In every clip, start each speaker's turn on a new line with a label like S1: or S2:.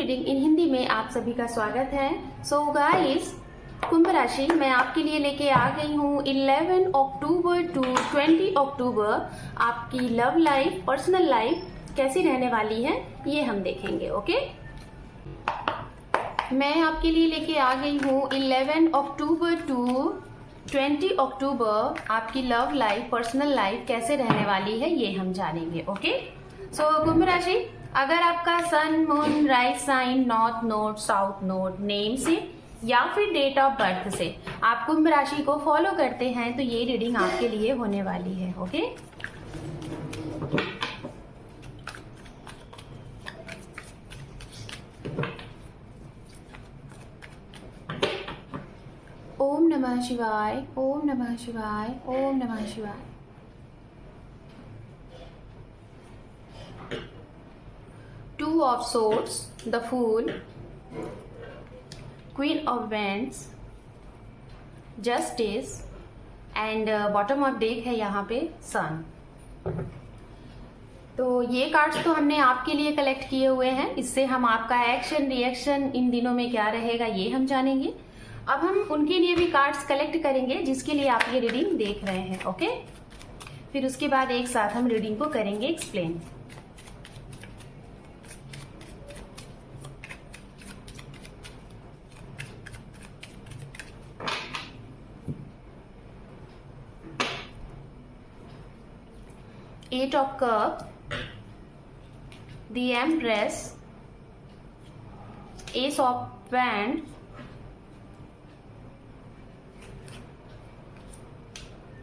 S1: Reading in Hindi में आप सभी का स्वागत है। सो गाइस, कुंभ राशि मैं आपके लिए लेके आ गई हूँ 11 अक्टूबर टू 20 अक्टूबर। आपकी लव लाइफ, पर्सनल लाइफ कैसी रहने वाली है ये हम देखेंगे। ओके, मैं आपके लिए लेके आ गई हूँ 11 अक्टूबर टू 20 अक्टूबर। आपकी लव लाइफ, पर्सनल लाइफ कैसे रहने वाली है ये हम जानेंगे। ओके, सो कुंभ राशि, अगर आपका sun, moon, rise sign, north node, south node name से या फिर डेट ऑफ बर्थ से आप कुंभ राशि को फॉलो करते हैं तो ये रीडिंग आपके लिए होने वाली है। ओके, ओम नमः शिवाय, ओम नमः शिवाय, ओम नमः शिवाय। Two of Swords, the Fool, Queen of Wands, Justice and bottom of deck है यहाँ पे सन। तो ये कार्ड्स तो हमने आपके लिए कलेक्ट किए हुए हैं। इससे हम आपका एक्शन रिएक्शन इन दिनों में क्या रहेगा ये हम जानेंगे। अब हम उनके लिए भी कार्ड्स कलेक्ट करेंगे जिसके लिए आप ये रीडिंग देख रहे हैं। ओके, फिर उसके बाद एक साथ हम रीडिंग को करेंगे explain. Eight of Cups, the Empress, Ace of Wands,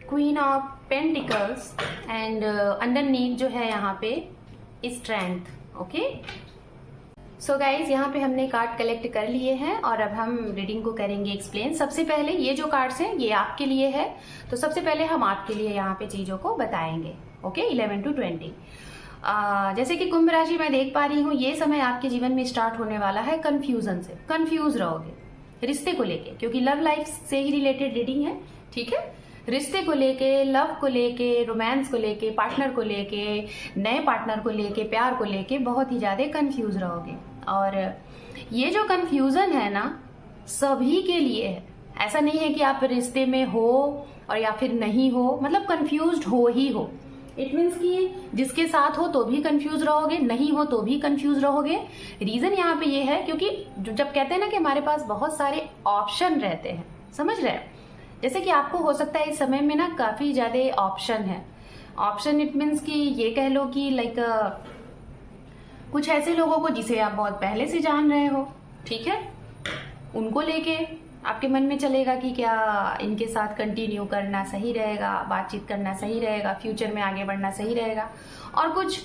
S1: Queen of Pentacles and underneath जो है यहाँ पे स्ट्रेंथ। ओके, सो गाइज, यहाँ पे हमने कार्ड कलेक्ट कर लिए हैं और अब हम रीडिंग को करेंगे एक्सप्लेन। सबसे पहले ये जो कार्ड्स हैं ये आपके लिए है, तो सबसे पहले हम आपके लिए यहाँ पे चीजों को बताएंगे। Okay, 11 to 20। जैसे कि कुंभ राशि मैं देख पा रही हूँ ये समय आपके जीवन में स्टार्ट होने वाला है कंफ्यूजन से। कंफ्यूज रहोगे रिश्ते को लेके, क्योंकि लव लाइफ से ही रिलेटेड रीडिंग है। ठीक है, रिश्ते को लेके, लव को लेके, रोमांस को लेके, पार्टनर को लेके, नए पार्टनर को लेके, प्यार को लेके बहुत ही ज्यादा कंफ्यूज रहोगे। और ये जो कंफ्यूजन है ना सभी के लिए है। ऐसा नहीं है कि आप रिश्ते में हो और या फिर नहीं हो, मतलब कंफ्यूज्ड हो ही हो। इट मीन्स कि जिसके साथ हो तो भी कंफ्यूज रहोगे, नहीं हो तो भी कंफ्यूज रहोगे। रीजन यहाँ पे ये है क्योंकि जब कहते हैं ना कि हमारे पास बहुत सारे ऑप्शन रहते हैं, समझ रहे हैं, जैसे कि आपको हो सकता है इस समय में ना काफी ज्यादा ऑप्शन है। ऑप्शन इट मीन्स कि ये कह लो कि लाइक कुछ ऐसे लोगों को जिसे आप बहुत पहले से जान रहे हो, ठीक है, उनको लेके आपके मन में चलेगा कि क्या इनके साथ कंटिन्यू करना सही रहेगा, बातचीत करना सही रहेगा, फ्यूचर में आगे बढ़ना सही रहेगा। और कुछ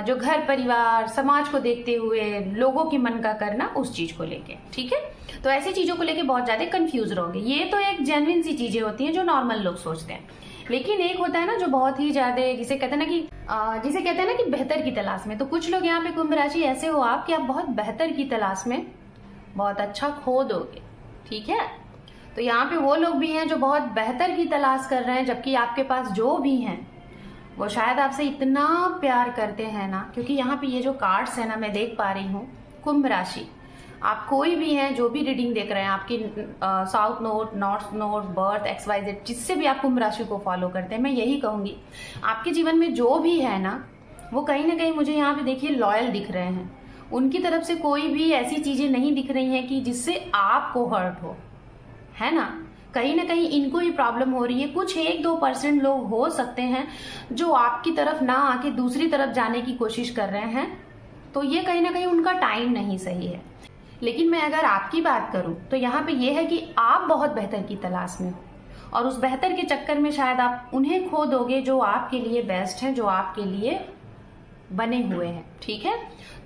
S1: जो घर परिवार समाज को देखते हुए लोगों के मन का करना उस चीज को लेके। ठीक है, तो ऐसी चीजों को लेके बहुत ज्यादा कंफ्यूज रहोगे। ये तो एक जेन्युइन सी चीजें होती हैं जो नॉर्मल लोग सोचते हैं। लेकिन एक होता है ना जो बहुत ही ज्यादा, जिसे कहते हैं ना कि बेहतर की तलाश में। तो कुछ लोग यहाँ पे कुंभ राशि ऐसे हो आप कि आप बहुत बेहतर की तलाश में बहुत अच्छा खो दोगे। ठीक है, तो यहाँ पे वो लोग भी हैं जो बहुत बेहतर की तलाश कर रहे हैं, जबकि आपके पास जो भी हैं वो शायद आपसे इतना प्यार करते हैं ना। क्योंकि यहाँ पे ये जो कार्ड्स है ना मैं देख पा रही हूँ कुंभ राशि, आप कोई भी हैं जो भी रीडिंग देख रहे हैं, आपकी south node, north node, birth, XYZ, जिससे भी आप कुंभ राशि को फॉलो करते हैं, मैं यही कहूंगी आपके जीवन में जो भी है ना वो कहीं ना कहीं मुझे यहाँ पे देखिए लॉयल दिख रहे हैं। उनकी तरफ से कोई भी ऐसी चीजें नहीं दिख रही हैं कि जिससे आपको हर्ट हो, है ना। कहीं ना कहीं इनको ही प्रॉब्लम हो रही है। कुछ 1-2% लोग हो सकते हैं जो आपकी तरफ ना आके दूसरी तरफ जाने की कोशिश कर रहे हैं, तो ये कहीं ना कहीं उनका टाइम नहीं सही है। लेकिन मैं अगर आपकी बात करूं तो यहाँ पे ये है कि आप बहुत बेहतर की तलाश में हो और उस बेहतर के चक्कर में शायद आप उन्हें खो दोगे जो आपके लिए बेस्ट है, जो आपके लिए बने हुए हैं। ठीक है,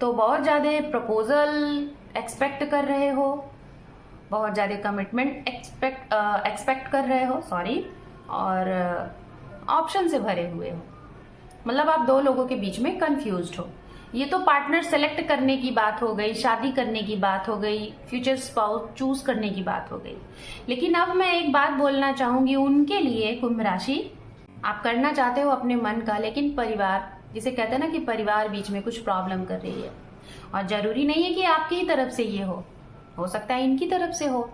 S1: तो बहुत ज्यादा प्रपोजल एक्सपेक्ट कर रहे हो, बहुत ज्यादा कमिटमेंट एक्सपेक्ट कर रहे हो, सॉरी, और ऑप्शन से भरे हुए हो। मतलब आप दो लोगों के बीच में कंफ्यूज्ड हो। ये तो पार्टनर सेलेक्ट करने की बात हो गई, शादी करने की बात हो गई, फ्यूचर स्पाउस चूज करने की बात हो गई। लेकिन अब मैं एक बात बोलना चाहूंगी उनके लिए, कुंभ राशि, आप करना चाहते हो अपने मन का, लेकिन परिवार, जिसे कहते हैं ना कि परिवार बीच में कुछ प्रॉब्लम कर रही है। और जरूरी नहीं है कि आपकी ही तरफ से ये हो सकता है इनकी तरफ से हो।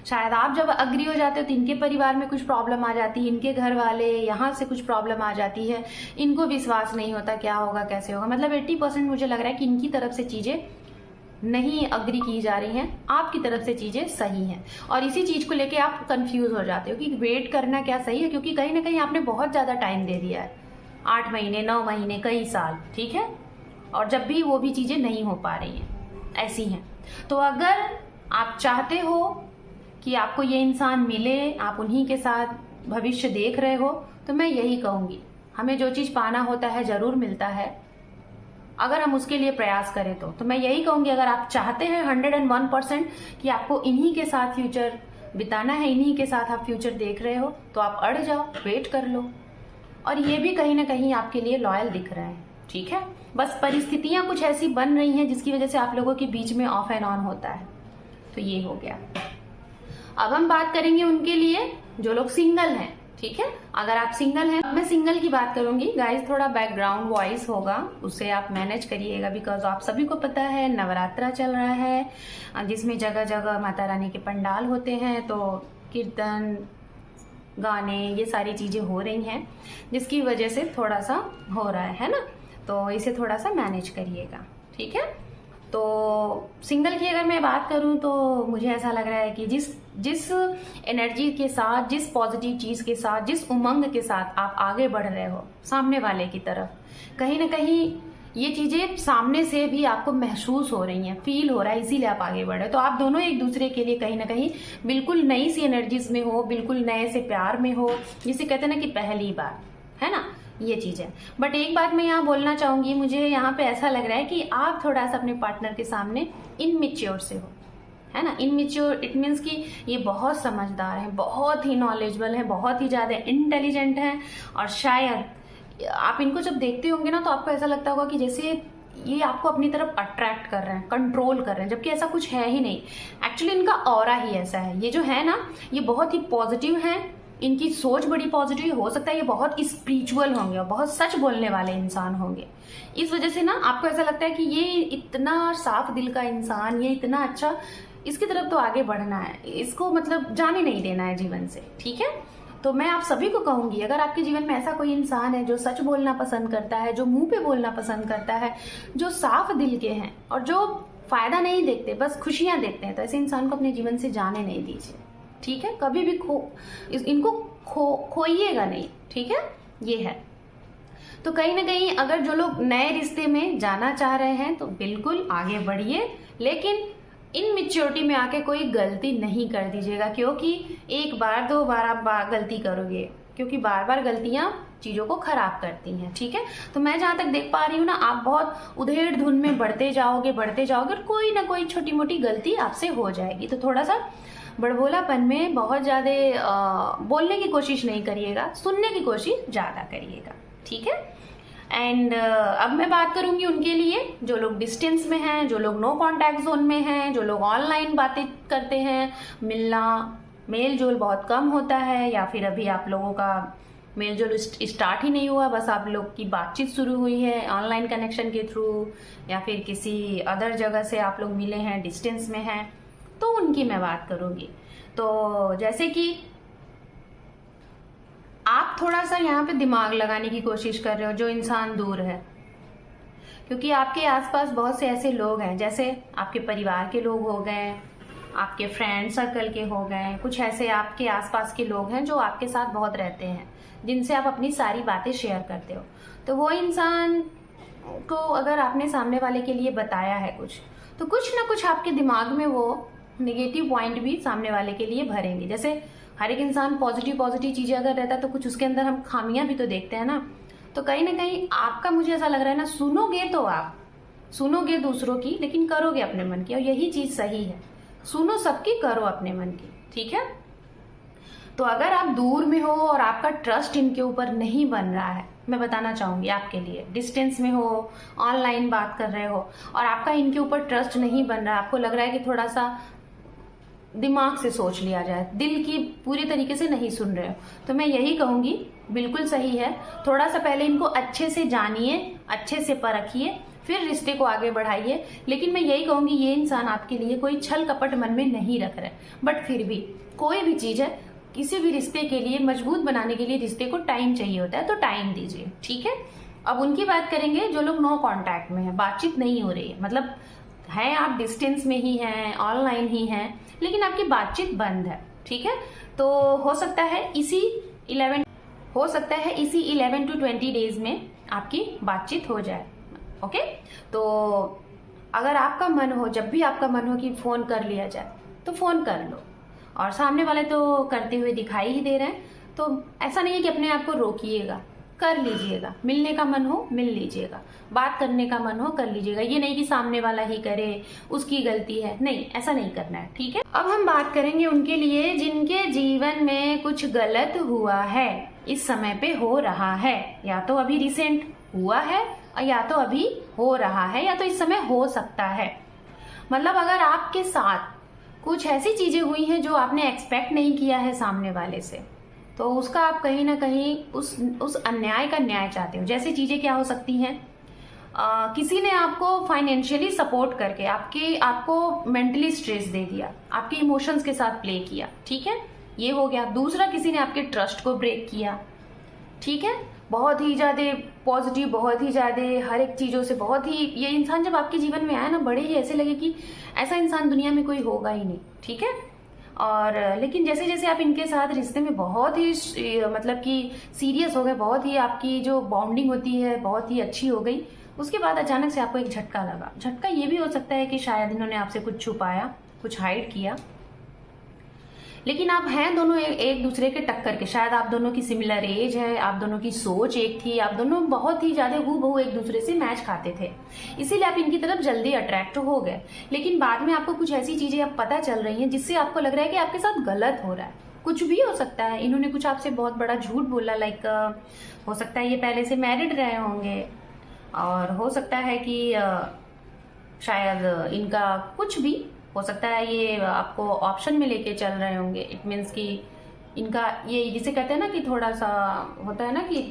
S1: शायद आप जब अग्री हो जाते हो तो इनके परिवार में कुछ प्रॉब्लम आ जाती है, इनके घर वाले यहाँ से कुछ प्रॉब्लम आ जाती है, इनको विश्वास नहीं होता क्या होगा कैसे होगा। मतलब 80% मुझे लग रहा है कि इनकी तरफ से चीजें नहीं अग्री की जा रही हैं, आपकी तरफ से चीजें सही हैं। और इसी चीज को लेके आप कंफ्यूज हो जाते हो कि वेट करना क्या सही है, क्योंकि कहीं ना कहीं आपने बहुत ज्यादा टाइम दे दिया है, 8 महीने 9 महीने कई साल, ठीक है। और जब भी वो भी चीजें नहीं हो पा रही हैं, ऐसी हैं। तो अगर आप चाहते हो कि आपको ये इंसान मिले, आप उन्हीं के साथ भविष्य देख रहे हो, तो मैं यही कहूंगी, हमें जो चीज पाना होता है जरूर मिलता है अगर हम उसके लिए प्रयास करें तो मैं यही कहूंगी, अगर आप चाहते हैं 101% कि आपको इन्हीं के साथ फ्यूचर बिताना है, इन्हीं के साथ आप फ्यूचर देख रहे हो, तो आप अड़ जाओ, वेट कर लो। और ये भी कहीं ना कहीं आपके लिए लॉयल दिख रहा है, ठीक है। बस परिस्थितियां कुछ ऐसी बन रही हैं जिसकी वजह से आप लोगों के बीच में ऑफ एंड ऑन होता है। तो ये हो गया। अब हम बात करेंगे उनके लिए जो लोग सिंगल हैं, ठीक है। अगर आप सिंगल हैं, मैं सिंगल की बात करूंगी गाइस, थोड़ा बैकग्राउंड वॉइस होगा, उससे आप मैनेज करिएगा, बिकॉज आप सभी को पता है नवरात्रा चल रहा है जिसमें जगह जगह माता रानी के पंडाल होते हैं, तो कीर्तन गाने ये सारी चीजें हो रही हैं, जिसकी वजह से थोड़ा सा हो रहा है ना, तो इसे थोड़ा सा मैनेज करिएगा, ठीक है। तो सिंगल की अगर मैं बात करूं तो मुझे ऐसा लग रहा है कि जिस एनर्जी के साथ, जिस पॉजिटिव चीज के साथ, जिस उमंग के साथ आप आगे बढ़ रहे हो सामने वाले की तरफ, कहीं ना कहीं ये चीजें सामने से भी आपको महसूस हो रही हैं, फील हो रहा है, इसीलिए आप आगे बढ़ रहे हो। तो आप दोनों एक दूसरे के लिए कहीं ना कहीं बिल्कुल नई सी एनर्जीज में हो, बिल्कुल नए से प्यार में हो, जिसे कहते हैं ना कि पहली बार, है ना, ये चीज है। बट एक बात मैं यहाँ बोलना चाहूंगी, मुझे यहाँ पे ऐसा लग रहा है कि आप थोड़ा सा अपने पार्टनर के सामने इनमेच्योर से हो, है ना। इनमेच्योर इट मीन्स कि ये बहुत समझदार है, बहुत ही नॉलेजेबल है, बहुत ही ज्यादा इंटेलिजेंट है, और शायद आप इनको जब देखते होंगे ना तो आपको ऐसा लगता होगा कि जैसे ये आपको अपनी तरफ अट्रैक्ट कर रहे हैं, कंट्रोल कर रहे हैं, जबकि ऐसा कुछ है ही नहीं। एक्चुअली इनका ऑरा ही ऐसा है। ये जो है ना, ये बहुत ही पॉजिटिव है, इनकी सोच बड़ी पॉजिटिव, हो सकता है ये बहुत स्पिरिचुअल होंगे और बहुत सच बोलने वाले इंसान होंगे। इस वजह से ना आपको ऐसा लगता है कि ये इतना साफ दिल का इंसान, ये इतना अच्छा, इसकी तरफ तो आगे बढ़ना है, इसको मतलब जाने नहीं देना है जीवन से, ठीक है। तो मैं आप सभी को कहूंगी, अगर आपके जीवन में ऐसा कोई इंसान है जो सच बोलना पसंद करता है, जो मुंह पे बोलना पसंद करता है, जो साफ दिल के हैं और जो फायदा नहीं देखते, बस खुशियां देखते हैं, तो ऐसे इंसान को अपने जीवन से जाने नहीं दीजिए, ठीक है। कभी भी इनको खोइएगा नहीं, ठीक है, ये है। तो कहीं ना कहीं अगर जो लोग नए रिश्ते में जाना चाह रहे हैं तो बिल्कुल आगे बढ़िए, लेकिन इन मेच्योरिटी में आके कोई गलती नहीं कर दीजिएगा, क्योंकि एक बार दो बार आप गलती करोगे, क्योंकि बार बार गलतियां चीजों को खराब करती हैं, ठीक है। तो मैं जहां तक देख पा रही हूँ ना, आप बहुत उधेड़ धुन में बढ़ते जाओगे और कोई ना कोई छोटी मोटी गलती आपसे हो जाएगी। तो थोड़ा सा बड़बोलापन में बहुत ज्यादा बोलने की कोशिश नहीं करिएगा, सुनने की कोशिश ज्यादा करिएगा, ठीक है। एंड अब मैं बात करूंगी उनके लिए जो लोग डिस्टेंस में हैं, जो लोग नो कांटेक्ट जोन में हैं, जो लोग ऑनलाइन बातें करते हैं, मिलना मेल जोल बहुत कम होता है, या फिर अभी आप लोगों का मेल जोल स्टार्ट ही नहीं हुआ, बस आप लोग की बातचीत शुरू हुई है ऑनलाइन कनेक्शन के थ्रू, या फिर किसी अदर जगह से आप लोग मिले हैं, डिस्टेंस में हैं, तो उनकी मैं बात करूंगी। तो जैसे कि आप थोड़ा सा यहाँ पे दिमाग लगाने की कोशिश कर रहे हो, जो इंसान दूर है, क्योंकि आपके आसपास बहुत से ऐसे लोग हैं, जैसे आपके परिवार के लोग हो गए, आपके फ्रेंड सर्कल के हो गए, कुछ ऐसे आपके आसपास के लोग हैं जो आपके साथ बहुत रहते हैं, जिनसे आप अपनी सारी बातें शेयर करते हो। तो वो इंसान को अगर आपने सामने वाले के लिए बताया है कुछ, तो कुछ ना कुछ आपके दिमाग में वो नेगेटिव पॉइंट भी सामने वाले के लिए भरेंगे। जैसे हर एक इंसान पॉजिटिव चीजें अगर रहता है तो कुछ उसके अंदर हम खामियां भी तो देखते हैं ना। तो कहीं ना कहीं आपका, मुझे ऐसा लग रहा है ना, सुनोगे तो आप सुनोगे दूसरों की, लेकिन करोगे अपने मन की, और यही चीज सही है। सुनो सबकी, करो अपने मन की, ठीक है। तो अगर आप दूर में हो और आपका ट्रस्ट इनके ऊपर नहीं बन रहा है, मैं बताना चाहूंगी आपके लिए, डिस्टेंस में हो, ऑनलाइन बात कर रहे हो और आपका इनके ऊपर ट्रस्ट नहीं बन रहा, आपको लग रहा है कि थोड़ा सा दिमाग से सोच लिया जाए, दिल की पूरी तरीके से नहीं सुन रहे हो, तो मैं यही कहूंगी बिल्कुल सही है, थोड़ा सा पहले इनको अच्छे से जानिए, अच्छे से परखिए, फिर रिश्ते को आगे बढ़ाइए। लेकिन मैं यही कहूंगी, ये इंसान आपके लिए कोई छल कपट मन में नहीं रख रहा है, बट फिर भी कोई भी चीज है, किसी भी रिश्ते के लिए मजबूत बनाने के लिए रिश्ते को टाइम चाहिए होता है, तो टाइम दीजिए, ठीक है। अब उनकी बात करेंगे जो लोग नो कांटेक्ट में है, बातचीत नहीं हो रही है, मतलब है आप डिस्टेंस में ही हैं, ऑनलाइन ही हैं, लेकिन आपकी बातचीत बंद है, ठीक है। तो हो सकता है इसी 11 to 20 डेज में आपकी बातचीत हो जाए, ओके। तो अगर आपका मन हो, जब भी आपका मन हो कि फोन कर लिया जाए तो फोन कर लो, और सामने वाले तो करते हुए दिखाई ही दे रहे हैं, तो ऐसा नहीं है कि अपने आप को रोकिएगा, कर लीजिएगा। मिलने का मन हो मिल लीजिएगा, बात करने का मन हो कर लीजिएगा। ये नहीं कि सामने वाला ही करे, उसकी गलती है, नहीं, ऐसा नहीं करना है, ठीक है। अब हम बात करेंगे उनके लिए जिनके जीवन में कुछ गलत हुआ है, इस समय पे हो रहा है, या तो अभी रिसेंट हुआ है, या तो अभी हो रहा है, या तो इस समय हो सकता है। मतलब अगर आपके साथ कुछ ऐसी चीजें हुई हैं जो आपने एक्सपेक्ट नहीं किया है सामने वाले से, तो उसका आप कहीं ना कहीं उस अन्याय का न्याय चाहते हो। जैसी चीजें क्या हो सकती हैं, किसी ने आपको फाइनेंशियली सपोर्ट करके आपको मेंटली स्ट्रेस दे दिया, आपके इमोशंस के साथ प्ले किया, ठीक है, ये हो गया। दूसरा, किसी ने आपके ट्रस्ट को ब्रेक किया, ठीक है, बहुत ही ज्यादा पॉजिटिव, बहुत ही ज्यादा हर एक चीजों से बहुत ही, ये इंसान जब आपके जीवन में आया ना, बड़े ही ऐसे लगे कि ऐसा इंसान दुनिया में कोई होगा ही नहीं, ठीक है। और लेकिन जैसे जैसे आप इनके साथ रिश्ते में बहुत ही मतलब कि सीरियस हो गए, बहुत ही आपकी जो बॉन्डिंग होती है बहुत ही अच्छी हो गई, उसके बाद अचानक से आपको एक झटका लगा। झटका ये भी हो सकता है कि शायद इन्होंने आपसे कुछ छुपाया, कुछ हाइड किया, लेकिन आप हैं दोनों एक दूसरे के टक्कर के। शायद आप दोनों की सिमिलर एज है, आप दोनों की सोच एक थी, आप दोनों बहुत ही ज्यादा हूबहू एक दूसरे से मैच खाते थे, इसीलिए आप इनकी तरफ जल्दी अट्रैक्ट हो गए। लेकिन बाद में आपको कुछ ऐसी चीजें अब पता चल रही हैं जिससे आपको लग रहा है कि आपके साथ गलत हो रहा है। कुछ भी हो सकता है, इन्होंने कुछ आपसे बहुत बड़ा झूठ बोला, लाइक हो सकता है ये पहले से मैरिड रहे होंगे, और हो सकता है कि शायद इनका कुछ भी हो सकता है, ये आपको ऑप्शन में लेके चल रहे होंगे। इट मीन्स कि इनका ये जिसे कहते हैं ना कि थोड़ा सा होता है ना कि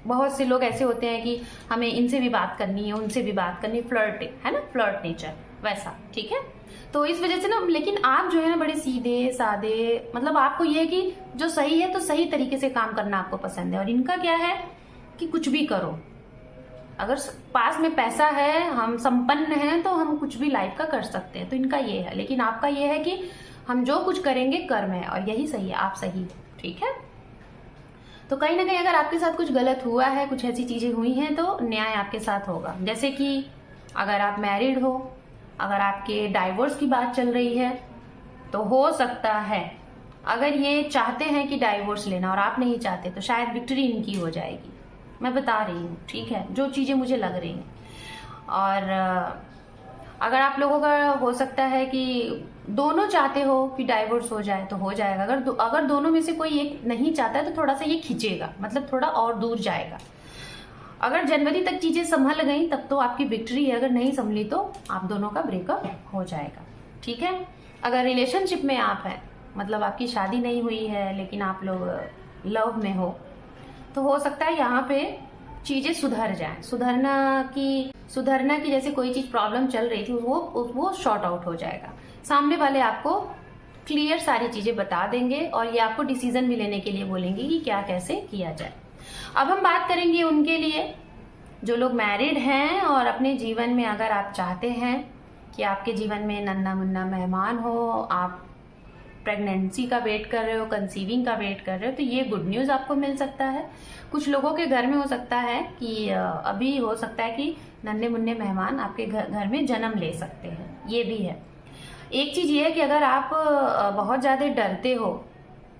S1: बहुत से लोग ऐसे होते हैं कि हमें इनसे भी बात करनी है, उनसे भी बात करनी, फ्लर्टिंग है ना, फ्लर्ट नेचर वैसा, ठीक है। तो इस वजह से ना, लेकिन आप जो है ना बड़े सीधे साधे, मतलब आपको ये है कि जो सही है तो सही तरीके से काम करना आपको पसंद है, और इनका क्या है कि कुछ भी करो, अगर पास में पैसा है, हम संपन्न हैं, तो हम कुछ भी लाइफ का कर सकते हैं, तो इनका ये है। लेकिन आपका ये है कि हम जो कुछ करेंगे कर्म है, और यही सही है, आप सही है, ठीक है। तो कहीं ना कहीं अगर आपके साथ कुछ गलत हुआ है, कुछ ऐसी चीजें हुई हैं, तो न्याय आपके साथ होगा। जैसे कि अगर आप मैरिड हो, अगर आपके डाइवोर्स की बात चल रही है, तो हो सकता है अगर ये चाहते हैं कि डाइवोर्स लेना और आप नहीं चाहते, तो शायद विक्ट्री इनकी हो जाएगी, मैं बता रही हूँ, ठीक है, जो चीजें मुझे लग रही हैं। और अगर आप लोगों का हो सकता है कि दोनों चाहते हो कि डाइवोर्स हो जाए, तो हो जाएगा। अगर दोनों में से कोई एक नहीं चाहता है, तो थोड़ा सा ये खिंचेगा, मतलब थोड़ा और दूर जाएगा। अगर जनवरी तक चीजें संभल गई तब तो आपकी विक्ट्री है, अगर नहीं संभली तो आप दोनों का ब्रेकअप हो जाएगा, ठीक है। अगर रिलेशनशिप में आप हैं, मतलब आपकी शादी नहीं हुई है लेकिन आप लोग लव में हो, तो हो सकता है यहाँ पे चीजें सुधर जाएं। सुधरना की जैसे कोई चीज प्रॉब्लम चल रही थी, वो शॉर्ट आउट हो जाएगा। सामने वाले आपको क्लियर सारी चीजें बता देंगे, और ये आपको डिसीजन भी लेने के लिए बोलेंगे कि क्या कैसे किया जाए। अब हम बात करेंगे उनके लिए जो लोग मैरिड हैं, और अपने जीवन में अगर आप चाहते हैं कि आपके जीवन में नन्ना मुन्ना मेहमान हो, आप प्रेगनेंसी का वेट कर रहे हो, कंसीविंग का वेट कर रहे हो, तो ये गुड न्यूज आपको मिल सकता है। कुछ लोगों के घर में हो सकता है कि अभी हो सकता है कि नन्हे मुन्ने मेहमान आपके घर में जन्म ले सकते हैं, ये भी है। एक चीज ये है कि अगर आप बहुत ज्यादा डरते हो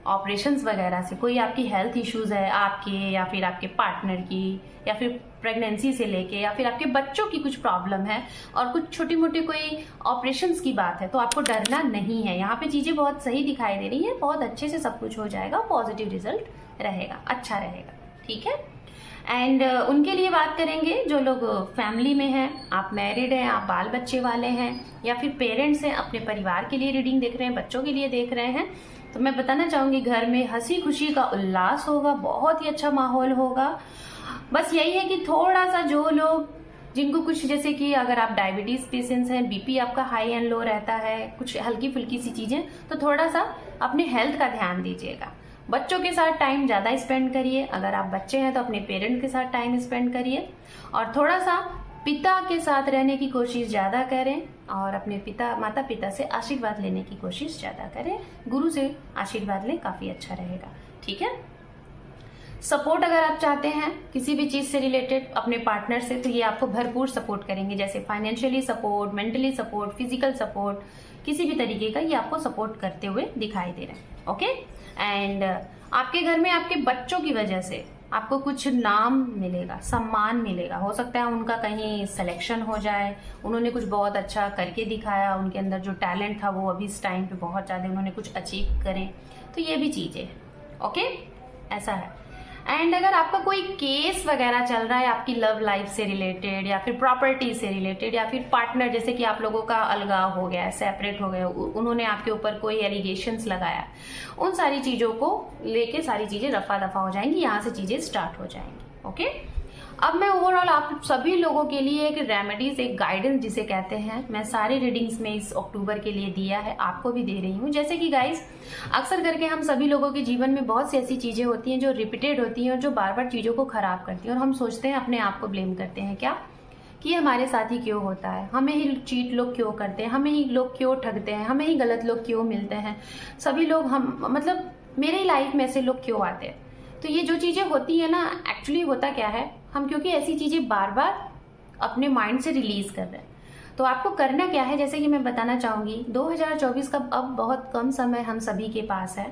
S1: ऑपरेशंस वगैरह से, कोई आपकी हेल्थ इश्यूज है आपके, या फिर आपके पार्टनर की, या फिर प्रेगनेंसी से लेके, या फिर आपके बच्चों की कुछ प्रॉब्लम है, और कुछ छोटी मोटी कोई ऑपरेशंस की बात है, तो आपको डरना नहीं है। यहाँ पे चीजें बहुत सही दिखाई दे रही है, बहुत अच्छे से सब कुछ हो जाएगा, पॉजिटिव रिजल्ट रहेगा, अच्छा रहेगा, ठीक है। एंड उनके लिए बात करेंगे जो लोग फैमिली में हैं, आप मैरिड हैं, आप बाल बच्चे वाले हैं, या फिर पेरेंट्स हैं, अपने परिवार के लिए रीडिंग देख रहे हैं, बच्चों के लिए देख रहे हैं, तो मैं बताना चाहूंगी घर में हंसी खुशी का उल्लास होगा, बहुत ही अच्छा माहौल होगा। बस यही है कि थोड़ा सा जो लोग जिनको कुछ जैसे कि अगर आप डायबिटीज पेशेंट्स हैं, बीपी आपका हाई एंड लो रहता है, कुछ हल्की फुल्की सी चीजें, तो थोड़ा सा अपने हेल्थ का ध्यान दीजिएगा। बच्चों के साथ टाइम ज्यादा स्पेंड करिए, अगर आप बच्चे हैं तो अपने पेरेंट के साथ टाइम स्पेंड करिए, और थोड़ा सा पिता के साथ रहने की कोशिश ज्यादा करें, और अपने माता पिता से आशीर्वाद लेने की कोशिश ज्यादा करें। गुरु से आशीर्वाद लें, काफी अच्छा रहेगा। ठीक है। सपोर्ट अगर आप चाहते हैं किसी भी चीज से रिलेटेड अपने पार्टनर से, तो ये आपको भरपूर सपोर्ट करेंगे, जैसे financially support, mentally support, physical support, किसी भी तरीके का ये आपको सपोर्ट करते हुए दिखाई दे रहे हैं। ओके। एंड आपके घर में आपके बच्चों की वजह से आपको कुछ नाम मिलेगा, सम्मान मिलेगा। हो सकता है उनका कहीं सिलेक्शन हो जाए, उन्होंने कुछ बहुत अच्छा करके दिखाया, उनके अंदर जो टैलेंट था वो अभी इस टाइम पे बहुत ज्यादा उन्होंने कुछ अचीव करें, तो ये भी चीजें। ओके, ऐसा है। एंड अगर आपका कोई केस वगैरह चल रहा है आपकी लव लाइफ से रिलेटेड, या फिर प्रॉपर्टी से रिलेटेड, या फिर पार्टनर, जैसे कि आप लोगों का अलगाव हो गया, सेपरेट हो गया, उन्होंने आपके ऊपर कोई एलिगेशंस लगाया, उन सारी चीजों को लेके सारी चीजें रफा दफा हो जाएंगी, यहाँ से चीजें स्टार्ट हो जाएंगी। ओके। अब मैं ओवरऑल आप सभी लोगों के लिए एक रेमेडीज, एक गाइडेंस जिसे कहते हैं, मैं सारे रीडिंग्स में इस अक्टूबर के लिए दिया है, आपको भी दे रही हूँ। जैसे कि गाइस, अक्सर करके हम सभी लोगों के जीवन में बहुत सी ऐसी चीजें होती हैं जो रिपीटेड होती हैं और जो बार बार चीजों को खराब करती हैं, और हम सोचते हैं, अपने आप को ब्लेम करते हैं क्या, कि हमारे साथ ही क्यों होता है, हमें ही चीट लोग क्यों करते हैं, हमें ही लोग क्यों ठगते हैं, हमें ही गलत लोग क्यों मिलते हैं, सभी लोग मतलब मेरे ही लाइफ में ऐसे लोग क्यों आते हैं। तो ये जो चीजें होती है ना, एक्चुअली होता क्या है, हम क्योंकि ऐसी चीजें बार बार अपने माइंड से रिलीज कर रहे हैं। तो आपको करना क्या है, जैसे कि मैं बताना चाहूंगी, 2024 का अब बहुत कम समय हम सभी के पास है,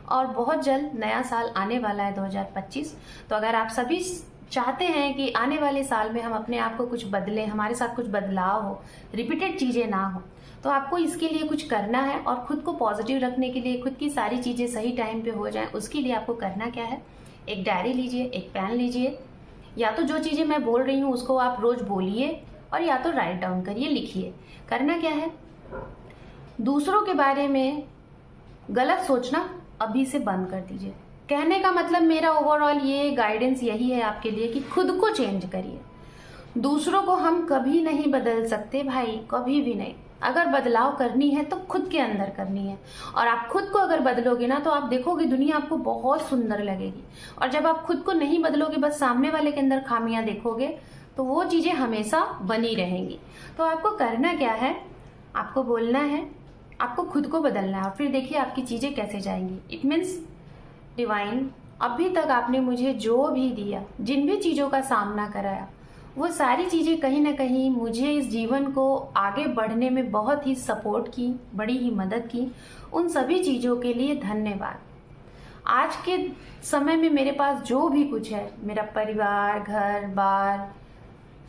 S1: और बहुत जल्द नया साल आने वाला है 2025। तो अगर आप सभी चाहते हैं कि आने वाले साल में हम अपने आप को कुछ बदलें, हमारे साथ कुछ बदलाव हो, रिपीटेड चीजें ना हो, तो आपको इसके लिए कुछ करना है। और खुद को पॉजिटिव रखने के लिए, खुद की सारी चीजें सही टाइम पे हो जाएं, उसके लिए आपको करना क्या है, एक डायरी लीजिए, एक पेन लीजिए, या तो जो चीजें मैं बोल रही हूँ उसको आप रोज बोलिए, और या तो राइट डाउन करिए, लिखिए। करना क्या है, दूसरों के बारे में गलत सोचना अभी से बंद कर दीजिए। कहने का मतलब मेरा ओवरऑल ये गाइडेंस यही है आपके लिए कि खुद को चेंज करिए। दूसरों को हम कभी नहीं बदल सकते भाई, कभी भी नहीं। अगर बदलाव करनी है तो खुद के अंदर करनी है, और आप खुद को अगर बदलोगे ना, तो आप देखोगे दुनिया आपको बहुत सुंदर लगेगी। और जब आप खुद को नहीं बदलोगे, बस सामने वाले के अंदर खामियां देखोगे, तो वो चीजें हमेशा बनी रहेंगी। तो आपको करना क्या है, आपको बोलना है, आपको खुद को बदलना है, और फिर देखिए आपकी चीजें कैसे जाएंगी। इट मीन्स डिवाइन, अभी तक आपने मुझे जो भी दिया, जिन भी चीजों का सामना कराया, वो सारी चीजें कहीं ना कहीं मुझे इस जीवन को आगे बढ़ने में बहुत ही सपोर्ट की, बड़ी ही मदद की। उन सभी चीजों के लिए धन्यवाद। आज के समय में मेरे पास जो भी कुछ है, मेरा परिवार, घर बार,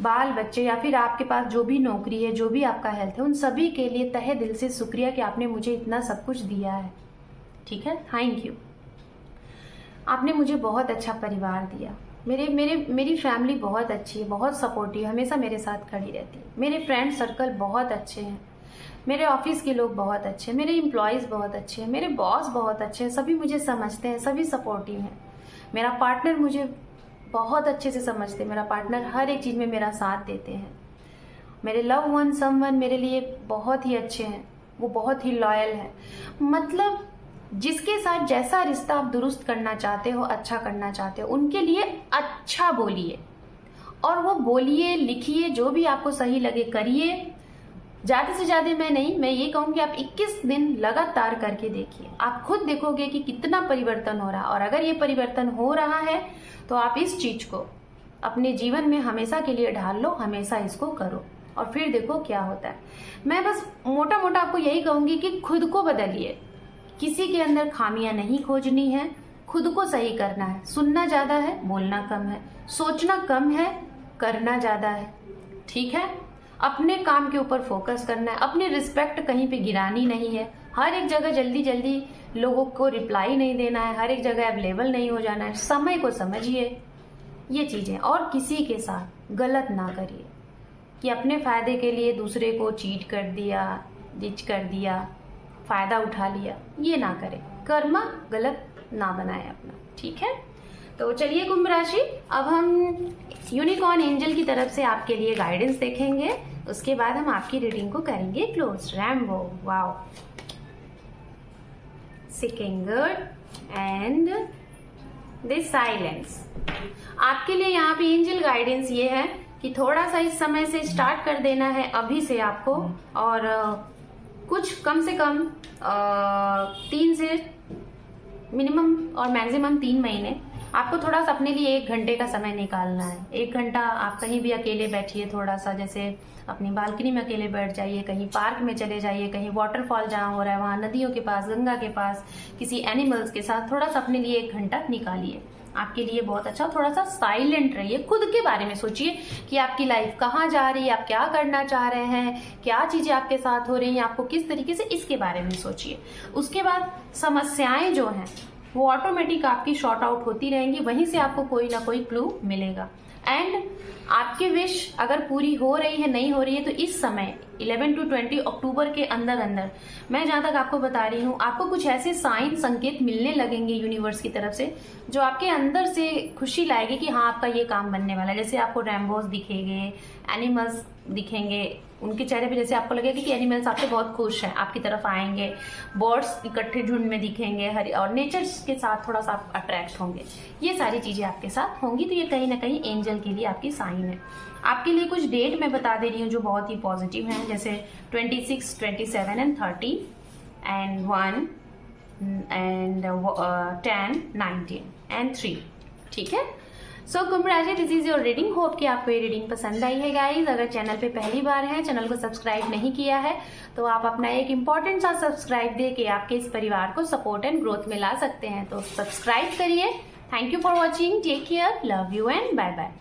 S1: बाल बच्चे, या फिर आपके पास जो भी नौकरी है, जो भी आपका हेल्थ है, उन सभी के लिए तहे दिल से शुक्रिया कि आपने मुझे इतना सब कुछ दिया है। ठीक है, थैंक यू। आपने मुझे बहुत अच्छा परिवार दिया। मेरी फैमिली बहुत अच्छी है, बहुत सपोर्टिव, हमेशा मेरे साथ खड़ी रहती है। मेरे फ्रेंड सर्कल बहुत अच्छे हैं, मेरे ऑफिस के लोग बहुत अच्छे हैं, मेरे एम्प्लॉयज बहुत अच्छे हैं, मेरे बॉस बहुत अच्छे हैं, सभी मुझे समझते हैं, सभी सपोर्टिव हैं। मेरा पार्टनर मुझे बहुत अच्छे से समझते हैं, मेरा पार्टनर हर एक चीज में मेरा साथ देते हैं। मेरे लव वन समवन मेरे लिए बहुत ही अच्छे हैं, वो बहुत ही लॉयल है। मतलब जिसके साथ जैसा रिश्ता आप दुरुस्त करना चाहते हो, अच्छा करना चाहते हो, उनके लिए अच्छा बोलिए, और वो बोलिए, लिखिए, जो भी आपको सही लगे करिए। ज्यादा से ज्यादा मैं ये कहूंगी आप 21 दिन लगातार करके देखिए, आप खुद देखोगे कि कितना परिवर्तन हो रहा है। और अगर ये परिवर्तन हो रहा है तो आप इस चीज को अपने जीवन में हमेशा के लिए ढाल लो, हमेशा इसको करो, और फिर देखो क्या होता है। मैं बस मोटा मोटा आपको यही कहूंगी कि खुद को बदलिए, किसी के अंदर खामियां नहीं खोजनी है, खुद को सही करना है। सुनना ज्यादा है, बोलना कम है, सोचना कम है, करना ज्यादा है। ठीक है, अपने काम के ऊपर फोकस करना है, अपनी रिस्पेक्ट कहीं पे गिरानी नहीं है, हर एक जगह जल्दी जल्दी लोगों को रिप्लाई नहीं देना है, हर एक जगह अवेलेबल नहीं हो जाना है, समय को समझिए ये चीजें। और किसी के साथ गलत ना करिए कि अपने फायदे के लिए दूसरे को चीट कर दिया, डिच कर दिया, फायदा उठा लिया, ये ना करें। कर्मा गलत ना बनाए अपना। ठीक है, तो चलिए कुंभ राशि, अब हम यूनिकॉर्न एंजल की तरफ से आपके लिए गाइडेंस देखेंगे, उसके बाद हम आपकी रीडिंग को करेंगे close. Rambo, wow, seeking good and this silence. आपके लिए यहाँ पे एंजल गाइडेंस ये है कि थोड़ा सा इस समय से स्टार्ट कर देना है अभी से आपको, और कुछ कम से कम 3 से मिनिमम और मैक्सिमम 3 महीने आपको थोड़ा सा अपने लिए 1 घंटे का समय निकालना है। 1 घंटा आप कहीं भी अकेले बैठिए, थोड़ा सा जैसे अपनी बालकनी में अकेले बैठ जाइए, कहीं पार्क में चले जाइए, कहीं वाटरफॉल जहाँ हो रहा है वहाँ, नदियों के पास, गंगा के पास, किसी एनिमल्स के साथ थोड़ा सा अपने लिए 1 घंटा निकालिए। आपके लिए बहुत अच्छा। थोड़ा सा साइलेंट रहिए, खुद के बारे में सोचिए कि आपकी लाइफ कहाँ जा रही है, आप क्या करना चाह रहे हैं, क्या चीजें आपके साथ हो रही हैं, आपको किस तरीके से, इसके बारे में सोचिए। उसके बाद समस्याएं जो हैं वो ऑटोमेटिक आपकी शॉर्ट आउट होती रहेंगी, वहीं से आपको कोई ना कोई क्लू मिलेगा। एंड आपकी विश अगर पूरी हो रही है, नहीं हो रही है, तो इस समय 11 to 20 अक्टूबर के अंदर अंदर मैं जहां तक आपको बता रही हूँ, आपको कुछ ऐसे साइन संकेत मिलने लगेंगे यूनिवर्स की तरफ से जो आपके अंदर से खुशी लाएगी कि हाँ आपका ये काम बनने वाला है। जैसे आपको रैम्बोस दिखेंगे, एनिमल्स दिखेंगे, उनके चेहरे पे जैसे आपको लगेगा कि एनिमल्स आपसे बहुत खुश हैं, आपकी तरफ आएंगे, बर्ड्स इकट्ठे झुंड में दिखेंगे, और नेचर के साथ थोड़ा सा आप अट्रैक्ट होंगे। ये सारी चीजें आपके साथ होंगी, तो ये कहीं ना कहीं एंजल के लिए आपकी साइन है। आपके लिए कुछ डेट मैं बता दे रही हूँ जो बहुत ही पॉजिटिव हैं, जैसे 26, 27 एंड 30 एंड 1 एंड 10, 19 एंड 3। ठीक है। सो कुंभ राशि, this is your reading. Hope कि आपको ये रीडिंग पसंद आई है गाइज। अगर चैनल पे पहली बार है, चैनल को सब्सक्राइब नहीं किया है, तो आप अपना एक इम्पॉर्टेंट सा सब्सक्राइब दे के आपके इस परिवार को सपोर्ट एंड ग्रोथ में ला सकते हैं। तो सब्सक्राइब करिए। Thank you for watching, take care, love you and bye bye.